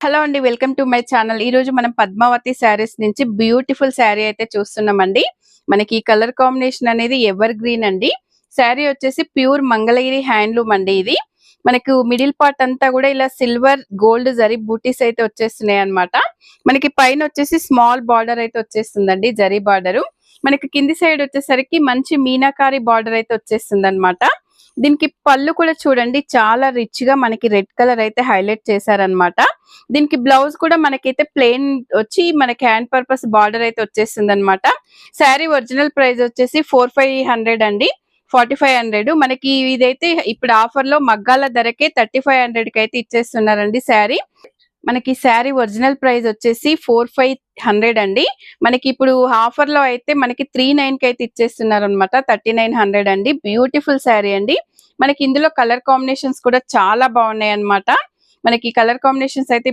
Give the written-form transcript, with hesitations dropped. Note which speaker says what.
Speaker 1: Hello అండి. Welcome to my channel. ఈరోజు మనం పద్మావతి శారీస్ నుంచి బ్యూటిఫుల్ శారీ అయితే చూస్తున్నామండి. మనకి ఈ కలర్ కాంబినేషన్ అనేది ఎవర్ గ్రీన్ అండి. శారీ వచ్చేసి ప్యూర్ మంగళగిరి హ్యాండ్లూమ్ అండి ఇది. మనకు మిడిల్ పార్ట్ అంతా కూడా ఇలా సిల్వర్ గోల్డ్ జరీ బూటీస్ అయితే వచ్చేస్తున్నాయి అన్నమాట. మనకి పైన వచ్చేసి స్మాల్ బార్డర్ అయితే వచ్చేస్తుందండి, జరీ బార్డర్. మనకి కింది సైడ్ వచ్చేసరికి మంచి మీనాకారి బార్డర్ అయితే వచ్చేస్తుంది అన్నమాట. దీనికి పళ్ళు కూడా చూడండి, చాలా రిచ్ గా మనకి రెడ్ కలర్ అయితే హైలైట్ చేశారనమాట. దీనికి బ్లౌజ్ కూడా మనకైతే ప్లెయిన్ వచ్చి మనకి హ్యాండ్ పర్పస్ బార్డర్ అయితే వచ్చేస్తుంది అనమాట. శారీ ఒరిజినల్ ప్రైస్ వచ్చేసి 4500 అండి, 4500. మనకి ఇదైతే ఇప్పుడు ఆఫర్ లో మగ్గాల ధరకే 3500 కి అయితే ఇచ్చేస్తున్నారండి శారీ. మనకి శారీ ఒరిజినల్ ప్రైస్ వచ్చేసి 4500 అండి. మనకి ఇప్పుడు ఆఫర్ లో అయితే మనకి 39 కి అయితే ఇచ్చేస్తున్నారు అనమాట. 3900 అండి. బ్యూటిఫుల్ శారీ అండి. మనకి ఇందులో కలర్ కాంబినేషన్స్ కూడా చాలా బాగున్నాయి అనమాట. మనకి కలర్ కాంబినేషన్స్ అయితే